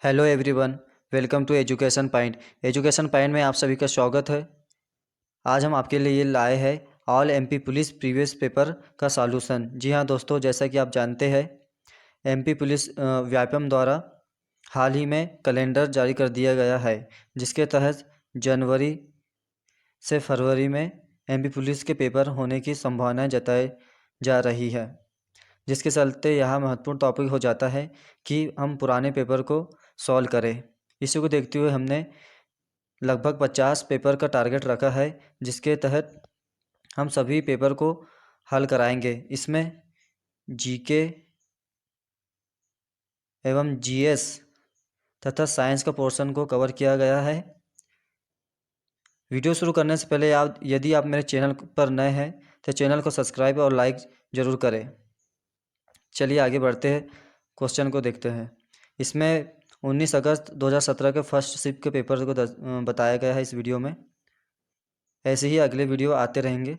Hello everyone. Welcome to education point. Education point में आप सभी का स्वागत है। आज हम आपके लिए लाए हैं all MP police previous paper का सॉल्यूशन। जी हाँ दोस्तों, जैसा कि आप जानते हैं एमपी पुलिस व्यापम द्वारा हाल ही में कैलेंडर जारी कर दिया गया है, जिसके तहत जनवरी से फरवरी में एमपी पुलिस के पेपर होने की संभावनाएं जताई जा रही है, जिसके चलते यहाँ महत्वपूर्ण टॉपिक हो जाता है कि हम पुराने पेपर को सॉल्व करें। इसी को देखते हुए हमने लगभग 50 पेपर का टारगेट रखा है, जिसके तहत हम सभी पेपर को हल कराएंगे। इसमें जीके एवं जीएस तथा साइंस का पोर्शन को कवर किया गया है। वीडियो शुरू करने से पहले यदि आप मेरे चैनल पर नए हैं तो चैनल को सब्सक्राइब और लाइक ज़रूर करें। चलिए आगे बढ़ते हैं, क्वेश्चन को देखते हैं। इसमें 19 अगस्त 2017 के फर्स्ट शिफ्ट के पेपर को बताया गया है इस वीडियो में। ऐसे ही अगले वीडियो आते रहेंगे।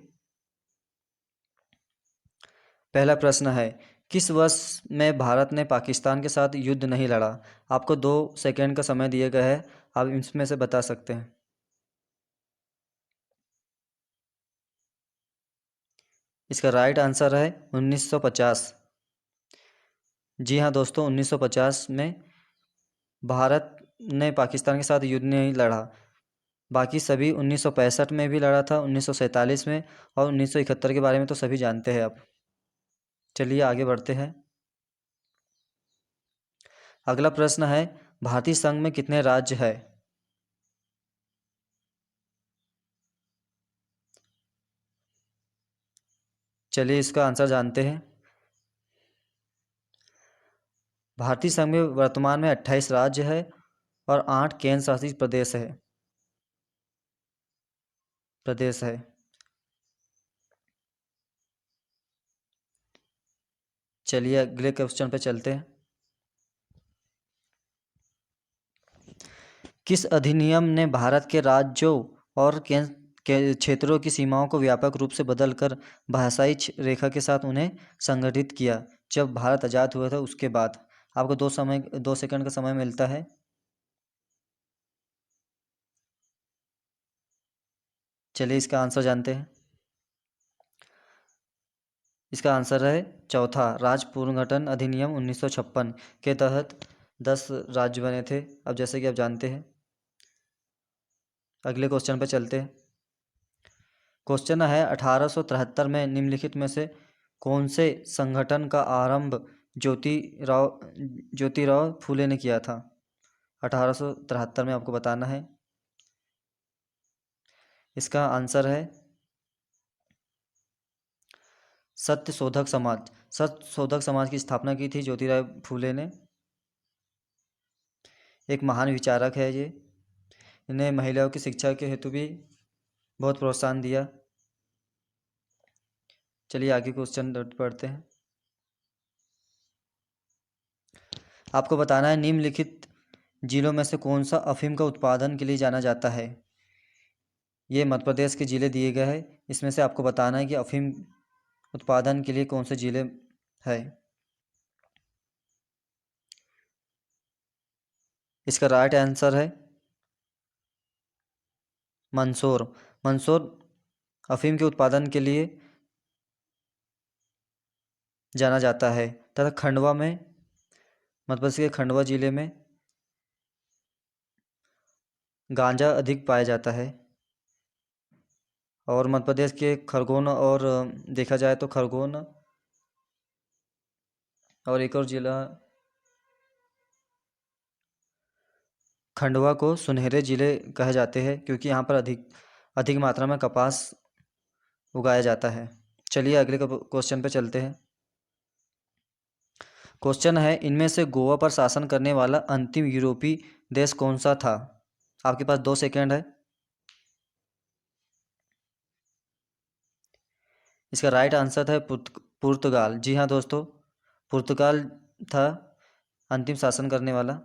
पहला प्रश्न है, किस वर्ष में भारत ने पाकिस्तान के साथ युद्ध नहीं लड़ा? आपको 2 सेकेंड का समय दिया गया है, आप इसमें से बता सकते हैं। इसका राइट आंसर है 1950। जी हाँ दोस्तों, 1950 में भारत ने पाकिस्तान के साथ युद्ध नहीं लड़ा। बाकी सभी 1965 में भी लड़ा था, 1947 में और 1971 के बारे में तो सभी जानते हैं आप। चलिए आगे बढ़ते हैं। अगला प्रश्न है, भारतीय संघ में कितने राज्य है? चलिए इसका आंसर जानते हैं। भारतीय संघ में वर्तमान में 28 राज्य है और 8 केंद्र शासित प्रदेश है। चलिए अगले क्वेश्चन पे चलते हैं। किस अधिनियम ने भारत के राज्यों और केंद्र के क्षेत्रों की सीमाओं को व्यापक रूप से बदलकर भाषाई रेखा के साथ उन्हें संगठित किया, जब भारत आज़ाद हुआ था उसके बाद? आपको 2 सेकंड का समय मिलता है। चलिए इसका आंसर जानते हैं। इसका आंसर है चौथा, राज्य पुनर्गठन अधिनियम 1956 के तहत 10 राज्य बने थे। अब जैसे कि आप जानते हैं, अगले क्वेश्चन पर चलते हैं। क्वेश्चन है, 1873 में निम्नलिखित में से कौन से संगठन का आरंभ ज्योतिराव फूले ने किया था? 1873 में आपको बताना है। इसका आंसर है सत्य शोधक समाज। सत्य शोधक समाज की स्थापना की थी ज्योतिराव फूले ने। एक महान विचारक है ये। इन्हें महिलाओं की शिक्षा के हेतु भी बहुत प्रोत्साहन दिया। चलिए आगे क्वेश्चन पढ़ते हैं। आपको बताना है, निम्नलिखित जिलों में से कौन सा अफीम का उत्पादन के लिए जाना जाता है? ये मध्य प्रदेश के जिले दिए गए हैं। इसमें से आपको बताना है कि अफीम उत्पादन के लिए कौन से जिले हैं। इसका राइट आंसर है मंदसौर। मंदसौर अफीम के उत्पादन के लिए जाना जाता है। तथा खंडवा में, मध्य प्रदेश के खंडवा जिले में गांजा अधिक पाया जाता है। और मध्य प्रदेश के खरगोन, और देखा जाए तो खरगोन और एक और जिला खंडवा को सुनहरे जिले कहे जाते हैं, क्योंकि यहाँ पर अधिक मात्रा में कपास उगाया जाता है। चलिए अगले क्वेश्चन पे चलते हैं। क्वेश्चन है, इनमें से गोवा पर शासन करने वाला अंतिम यूरोपीय देश कौन सा था? आपके पास 2 सेकंड है। इसका राइट आंसर है पुर्तगाल। जी हाँ दोस्तों, पुर्तगाल था अंतिम शासन करने वाला।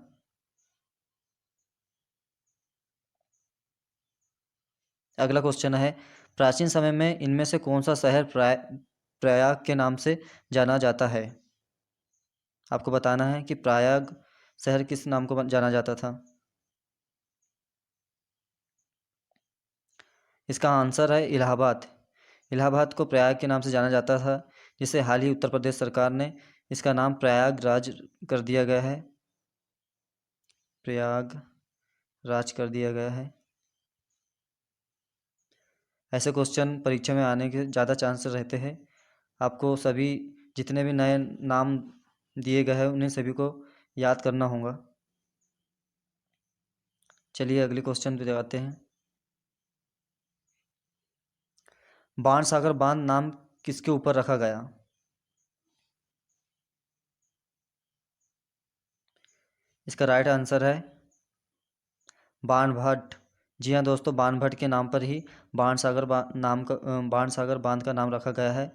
अगला क्वेश्चन है, प्राचीन समय में इनमें से कौन सा शहर प्रयाग के नाम से जाना जाता है? आपको बताना है कि प्रयाग शहर किस नाम को जाना जाता था? इसका आंसर है इलाहाबाद। इलाहाबाद को प्रयाग के नाम से जाना जाता था, जिसे हाल ही उत्तर प्रदेश सरकार ने इसका नाम प्रयागराज कर दिया गया है। प्रयागराज कर दिया गया है। ऐसे क्वेश्चन परीक्षा में आने के ज़्यादा चांसेस रहते हैं। आपको सभी जितने भी नए नाम दिए गए हैं उन्हें सभी को याद करना होगा। चलिए अगले क्वेश्चन पे जाते हैं। बाणसागर बांध नाम किसके ऊपर रखा गया? इसका राइट आंसर है बाणभट्ट। जी हाँ दोस्तों, बाणभट्ट के नाम पर ही बाणसागर बांध का नाम रखा गया है।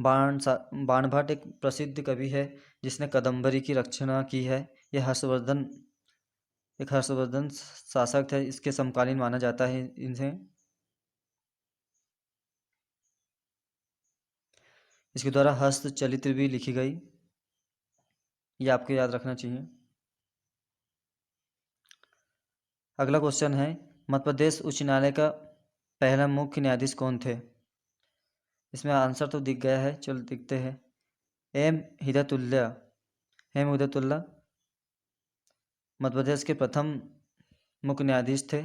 बाणभट्ट एक प्रसिद्ध कवि है जिसने कदम्बरी की रचना की है। यह हर्षवर्धन शासक है, इसके समकालीन माना जाता है इन्हें। इसके द्वारा हस्तचलित भी लिखी गई, ये आपको याद रखना चाहिए। अगला क्वेश्चन है, मध्य प्रदेश उच्च न्यायालय का पहला मुख्य न्यायाधीश कौन थे? इसमें आंसर तो दिख गया है, चलो दिखते हैं। एम हिदायतुल्लाह। एम हिदायतुल्लाह मध्य प्रदेश के प्रथम मुख्य न्यायाधीश थे।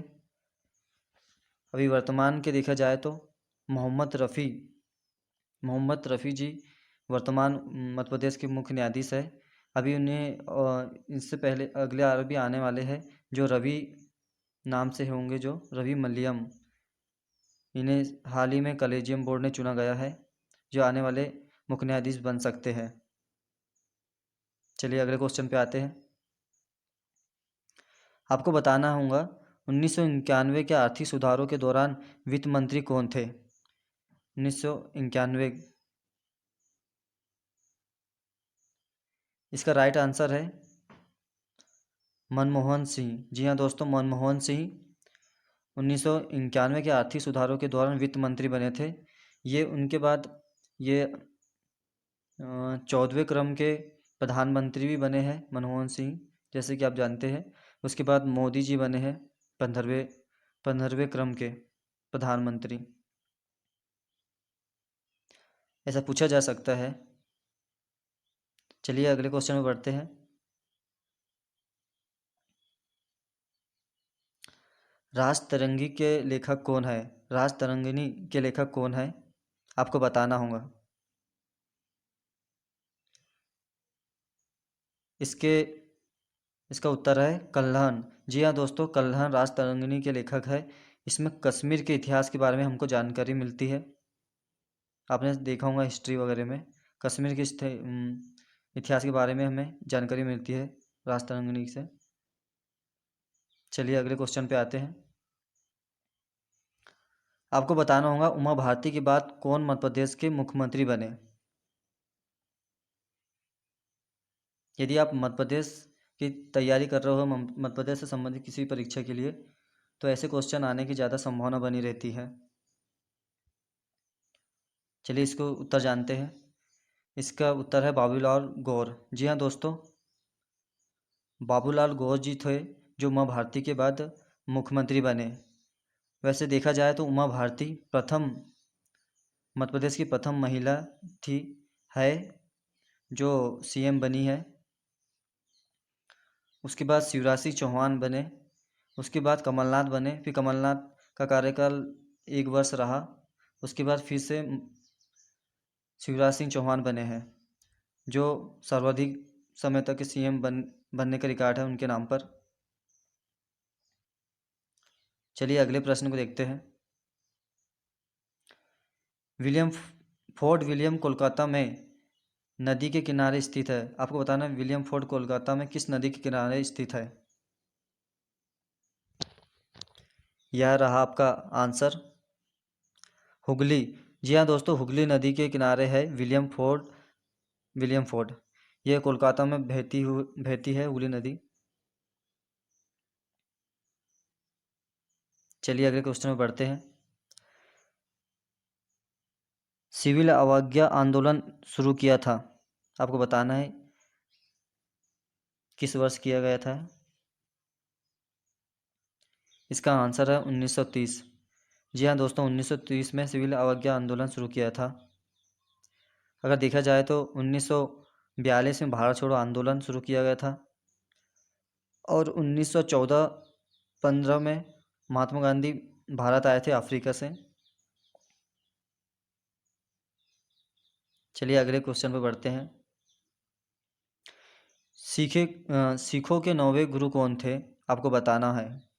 अभी वर्तमान के देखा जाए तो मोहम्मद रफ़ी जी वर्तमान मध्य प्रदेश के मुख्य न्यायाधीश है। अभी उन्हें इससे पहले अगले अभी आने वाले हैं जो रवि नाम से होंगे, जो रवि मल्लियम। इन्हें हाल ही में कॉलेजियम बोर्ड ने चुना गया है जो आने वाले मुख्य न्यायाधीश बन सकते हैं। चलिए अगले क्वेश्चन पे आते हैं। आपको बताना होगा 1991 के आर्थिक सुधारों के दौरान वित्त मंत्री कौन थे? 1991। इसका राइट आंसर है मनमोहन सिंह। जी हाँ दोस्तों, मनमोहन सिंह 1991 के आर्थिक सुधारों के दौरान वित्त मंत्री बने थे। ये उनके बाद ये 14वें क्रम के प्रधानमंत्री भी बने हैं मनमोहन सिंह, जैसे कि आप जानते हैं। उसके बाद मोदी जी बने हैं 15वें क्रम के प्रधानमंत्री। ऐसा पूछा जा सकता है। चलिए अगले क्वेश्चन में बढ़ते हैं। राजतरंगी के लेखक कौन है? राजतरंगिणी के लेखक कौन है? आपको बताना होगा। इसका उत्तर है कल्हण। जी हाँ दोस्तों, कल्हण राजतरंगिणी के लेखक है। इसमें कश्मीर के इतिहास के बारे में हमको जानकारी मिलती है। आपने देखा होगा हिस्ट्री वगैरह में कश्मीर के इतिहास के बारे में हमें जानकारी मिलती है राजतरंगिणी से। चलिए अगले क्वेश्चन पे आते हैं। आपको बताना होगा उमा भारती के बाद कौन मध्य प्रदेश के मुख्यमंत्री बने? यदि आप मध्य प्रदेश की तैयारी कर रहे हो, मध्य प्रदेश से संबंधित किसी परीक्षा के लिए, तो ऐसे क्वेश्चन आने की ज़्यादा संभावना बनी रहती है। चलिए इसको उत्तर जानते हैं। इसका उत्तर है बाबूलाल गौर। जी हाँ दोस्तों, बाबूलाल गौर जी थे जो उमा भारती के बाद मुख्यमंत्री बने। वैसे देखा जाए तो उमा भारती मध्य प्रदेश की प्रथम महिला थी है जो सीएम बनी है। उसके बाद शिवराज सिंह चौहान बने। उसके बाद कमलनाथ बने। फिर कमलनाथ का कार्यकाल 1 वर्ष रहा। उसके बाद फिर से शिवराज सिंह चौहान बने हैं जो सर्वाधिक समय तक सीएम बनने का रिकॉर्ड है उनके नाम पर। चलिए अगले प्रश्न को देखते हैं। विलियम कोलकाता में नदी के किनारे स्थित है। आपको बताना है विलियम फोर्ट कोलकाता में किस नदी के किनारे स्थित है? यह रहा आपका आंसर, हुगली। जी हाँ दोस्तों, हुगली नदी के किनारे है विलियम फोर्ट। यह कोलकाता में बहती है हुगली नदी। चलिए अगले क्वेश्चन में बढ़ते हैं। सिविल अवज्ञा आंदोलन शुरू किया था। आपको बताना है किस वर्ष किया गया था? इसका आंसर है 1930। जी हाँ दोस्तों, 1930 में सिविल अवज्ञा आंदोलन शुरू किया था। अगर देखा जाए तो 1942 में भारत छोड़ो आंदोलन शुरू किया गया था और 1914-15 में महात्मा गांधी भारत आए थे अफ्रीका से। चलिए अगले क्वेश्चन पर बढ़ते हैं। सिखों के 9वें गुरु कौन थे? आपको बताना है।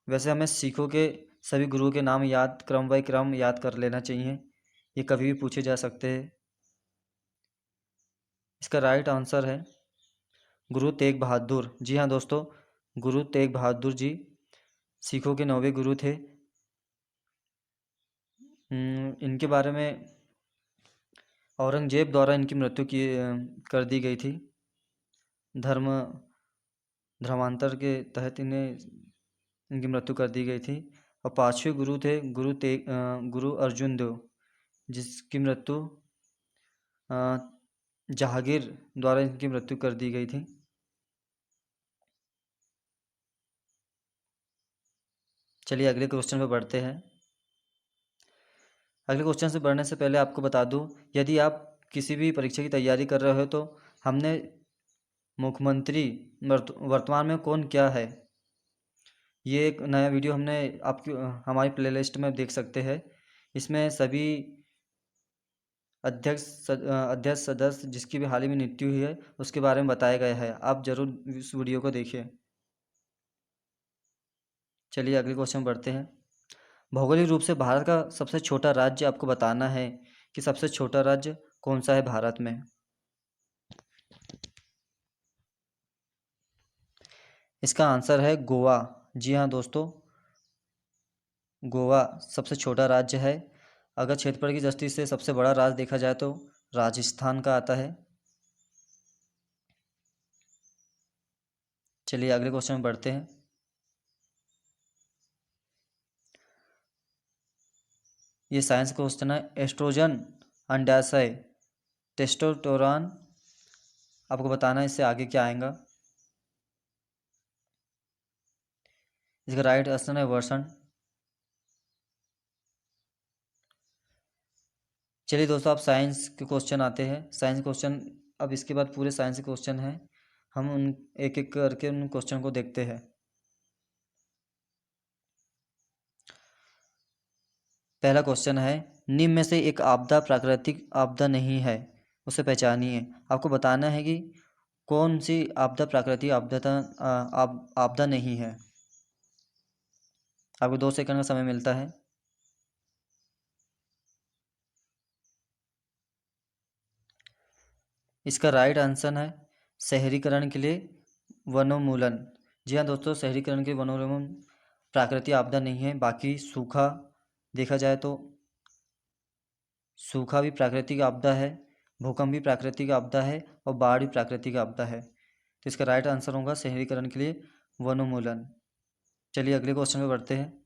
वैसे हमें सिखों के सभी गुरुओं के नाम याद क्रम बाई क्रम याद कर लेना चाहिए, ये कभी भी पूछे जा सकते हैं। इसका राइट आंसर है गुरु तेग बहादुर। जी हाँ दोस्तों, गुरु तेग बहादुर जी सिखों के 9वें गुरु थे। इनके बारे में औरंगजेब द्वारा इनकी मृत्यु कर दी गई थी। धर्मांतर के तहत इनकी मृत्यु कर दी गई थी। और 5वें गुरु थे गुरु अर्जुन देव, जिसकी मृत्यु जहांगीर द्वारा इनकी मृत्यु कर दी गई थी। चलिए अगले क्वेश्चन पर बढ़ते हैं। अगले क्वेश्चन से बढ़ने से पहले आपको बता दूं, यदि आप किसी भी परीक्षा की तैयारी कर रहे हो तो हमने मुख्यमंत्री वर्तमान में कौन क्या है, ये एक नया वीडियो हमने हमारी प्लेलिस्ट में देख सकते हैं। इसमें सभी अध्यक्ष सदस्य जिसकी भी हाल ही में मृत्यु हुई है उसके बारे में बताया गया है। आप जरूर इस वीडियो को देखिए। चलिए अगले क्वेश्चन बढ़ते हैं। भौगोलिक रूप से भारत का सबसे छोटा राज्य आपको बताना है कि सबसे छोटा राज्य कौन सा है भारत में। इसका आंसर है गोवा। जी हाँ दोस्तों, गोवा सबसे छोटा राज्य है। अगर क्षेत्रफल की दृष्टि से सबसे बड़ा राज्य देखा जाए तो राजस्थान का आता है। चलिए अगले क्वेश्चन में बढ़ते हैं। ये साइंस क्वेश्चन है। एस्ट्रोजन, अंडाशय, टेस्टोस्टेरोन, आपको बताना है इससे आगे क्या आएगा। इसका राइट आंसर है वर्षण। चलिए दोस्तों, आप साइंस के क्वेश्चन आते हैं। साइंस क्वेश्चन अब इसके बाद पूरे साइंस के क्वेश्चन हैं, हम उन एक एक करके उन क्वेश्चन को देखते हैं। पहला क्वेश्चन है, निम्न में से एक आपदा प्राकृतिक आपदा नहीं है, उसे पहचानिए। आपको बताना है कि कौन सी आपदा प्राकृतिक आपदा नहीं है। आपको 2 सेकंड का समय मिलता है। इसका राइट आंसर है शहरीकरण के लिए वनोन्मूलन। जी हाँ दोस्तों, शहरीकरण के वनोन्मूलन प्राकृतिक आपदा नहीं है। बाकी सूखा देखा जाए तो सूखा भी प्राकृतिक आपदा है, भूकंप भी प्राकृतिक आपदा है और बाढ़ भी प्राकृतिक आपदा है। तो इसका राइट आंसर होगा शहरीकरण के लिए वनोन्मूलन। चलिए अगले क्वेश्चन पे बढ़ते हैं।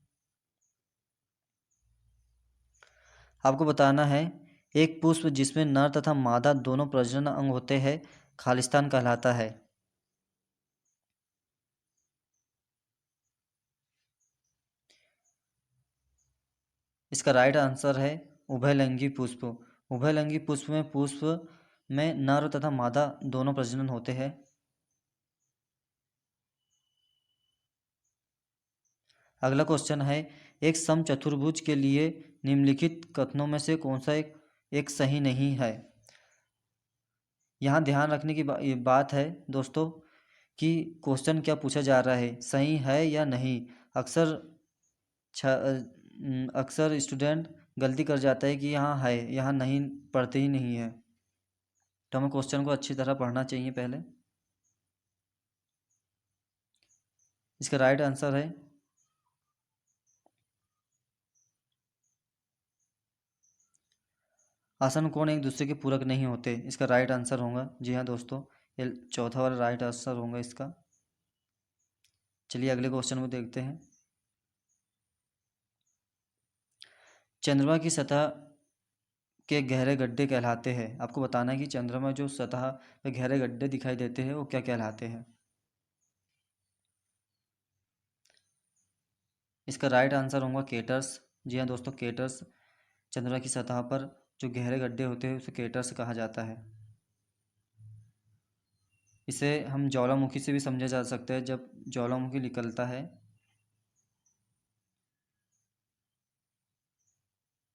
आपको बताना है, एक पुष्प जिसमें नर तथा मादा दोनों प्रजनन अंग होते हैं खालिस्तान कहलाता है। इसका राइट आंसर है उभयलिंगी पुष्प। उभयलिंगी पुष्प में नर तथा मादा दोनों प्रजनन होते हैं। अगला क्वेश्चन है, एक समचतुर्भुज के लिए निम्नलिखित कथनों में से कौन सा एक सही नहीं है। यहाँ ध्यान रखने की ये बात है दोस्तों कि क्वेश्चन क्या पूछा जा रहा है, सही है या नहीं। अक्सर अक्सर स्टूडेंट गलती कर जाता है कि यहाँ है, यहाँ नहीं, पढ़ते ही नहीं है। तो हमें क्वेश्चन को अच्छी तरह पढ़ना चाहिए पहले। इसका राइट आंसर है आसन कोण एक दूसरे के पूरक नहीं होते। इसका राइट आंसर होगा, जी हाँ दोस्तों, ये चौथा वाला राइट आंसर होगा इसका। चलिए अगले क्वेश्चन को देखते हैं। चंद्रमा की सतह के गहरे गड्ढे कहलाते हैं? आपको बताना है कि चंद्रमा जो सतह पे गहरे गड्ढे दिखाई देते हैं वो क्या कहलाते हैं? इसका राइट आंसर होगा केटर्स। जी हाँ दोस्तों, केटर्स। चंद्रमा की सतह पर जो गहरे गड्ढे होते हैं उसे केटर्स कहा जाता है। इसे हम ज्वालामुखी से भी समझा जा सकता है। जब ज्वालामुखी निकलता है,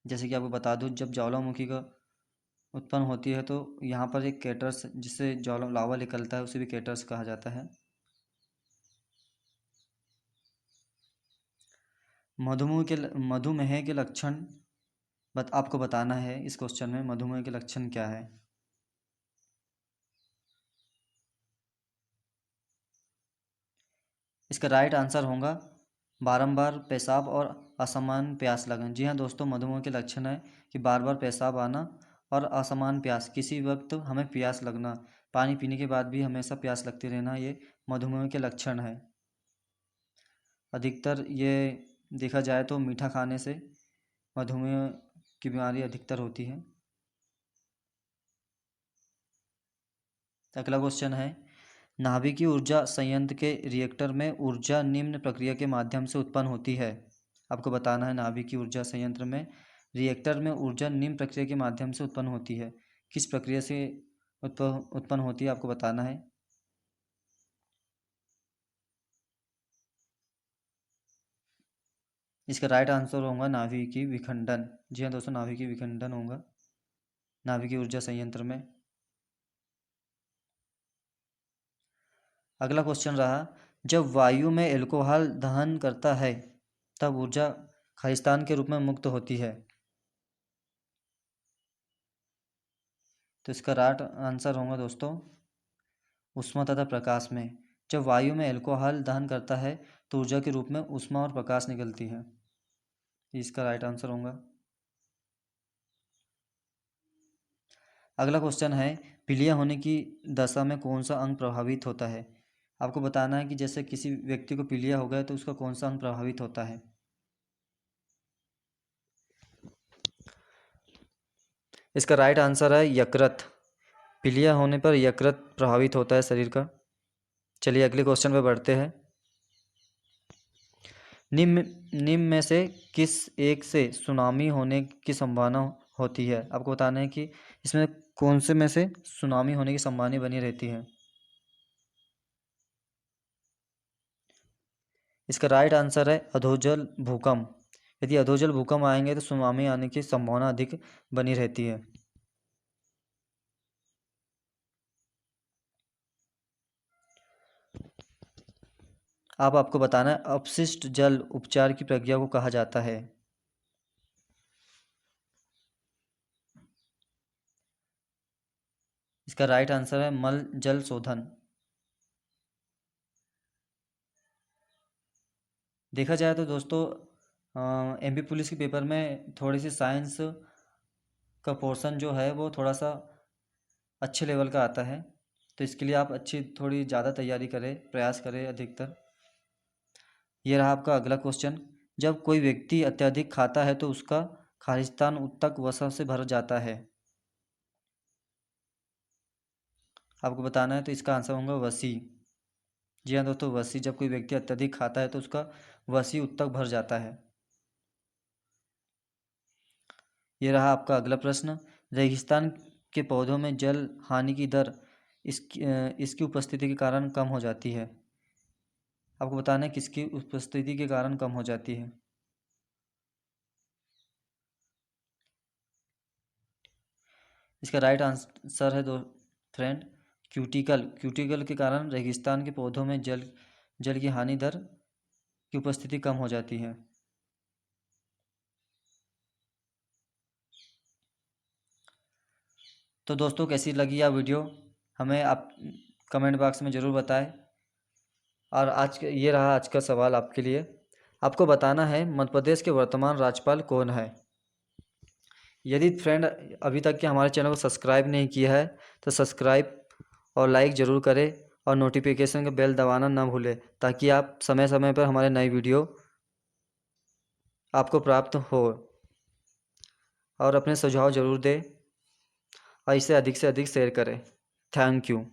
जैसे कि आपको बता दूं, जब ज्वालामुखी का उत्पन्न होती है तो यहाँ पर एक केटर्स, जिससे ज्वाला लावा निकलता है, उसे भी केटर्स कहा जाता है। मधुमेह के लक्षण आपको बताना है। इस क्वेश्चन में मधुमेह के लक्षण क्या है? इसका राइट आंसर होगा बारंबार पेशाब और असमान प्यास लगना। जी हाँ दोस्तों, मधुमेह के लक्षण है कि बार बार पेशाब आना और असमान प्यास, किसी वक्त हमें प्यास लगना, पानी पीने के बाद भी हमेशा प्यास लगती रहना, ये मधुमेह के लक्षण है। अधिकतर ये देखा जाए तो मीठा खाने से मधुमेह की बीमारी अधिकतर होती है। अगला क्वेश्चन है, नाभिकीय ऊर्जा संयंत्र के रिएक्टर में ऊर्जा निम्न प्रक्रिया के माध्यम से उत्पन्न होती है। आपको बताना है, नाभिकीय ऊर्जा संयंत्र में रिएक्टर में ऊर्जा निम्न प्रक्रिया के माध्यम से उत्पन्न होती है। किस प्रक्रिया से उत्पन्न होती है आपको बताना है। इसका राइट आंसर होगा नाभिकीय विखंडन। जी हाँ दोस्तों, नाभिकीय विखंडन होगा नाभिकीय ऊर्जा संयंत्र में। अगला क्वेश्चन रहा, जब वायु में एल्कोहल दहन करता है तब ऊर्जा खालिस्तान के रूप में मुक्त होती है। तो इसका राइट आंसर होगा दोस्तों ऊष्मा तथा प्रकाश में। जब वायु में एल्कोहल दहन करता है तो ऊर्जा के रूप में ऊष्मा और प्रकाश निकलती है। इसका राइट आंसर होगा। अगला क्वेश्चन है, पीलिया होने की दशा में कौन सा अंग प्रभावित होता है। आपको बताना है कि जैसे किसी व्यक्ति को पीलिया हो गया तो उसका कौन सा अंग प्रभावित होता है। इसका राइट आंसर है यकृत। पीलिया होने पर यकृत प्रभावित होता है शरीर का। चलिए अगले क्वेश्चन पे बढ़ते हैं। निम्न निम्न में से किस एक से सुनामी होने की संभावना होती है। आपको बताना है कि इसमें कौन से में से सुनामी होने की संभावना बनी रहती है। इसका राइट आंसर है अधोजल भूकंप। यदि अधोजल भूकंप आएंगे तो सुनामी आने की संभावना अधिक बनी रहती है। अब आपको बताना है, अपशिष्ट जल उपचार की प्रक्रिया को कहा जाता है। इसका राइट आंसर है मल जल शोधन। देखा जाए तो दोस्तों एमपी पुलिस के पेपर में थोड़ी सी साइंस का पोर्शन जो है वो थोड़ा सा अच्छे लेवल का आता है, तो इसके लिए आप अच्छी थोड़ी ज़्यादा तैयारी करें, प्रयास करें अधिकतर। ये रहा आपका अगला क्वेश्चन, जब कोई व्यक्ति अत्यधिक खाता है तो उसका खालिस्तान उत्तक वसा से भर जाता है। आपको बताना है, तो इसका आंसर होगा वसी। जी हाँ दोस्तों, वसी। जब कोई व्यक्ति अत्यधिक खाता है तो उसका वसी उत्तक भर जाता है। ये रहा आपका अगला प्रश्न, रेगिस्तान के पौधों में जल हानि की दर इसकी उपस्थिति के कारण कम हो जाती है। आपको बताना है किसकी उपस्थिति के कारण कम हो जाती है। इसका राइट आंसर है दो फ्रेंड क्यूटिकल के कारण रेगिस्तान के पौधों में जल की हानि दर की उपस्थिति कम हो जाती है। तो दोस्तों, कैसी लगी यह वीडियो हमें आप कमेंट बॉक्स में ज़रूर बताएं। और ये रहा आज का सवाल आपके लिए, आपको बताना है मध्य प्रदेश के वर्तमान राज्यपाल कौन है। यदि फ्रेंड अभी तक के हमारे चैनल को सब्सक्राइब नहीं किया है तो सब्सक्राइब और लाइक ज़रूर करें और नोटिफिकेशन का बेल दबाना ना भूलें, ताकि आप समय समय पर हमारे नई वीडियो आपको प्राप्त हो। और अपने सुझाव ज़रूर दें और इसे अधिक से अधिक शेयर करें। Thank you.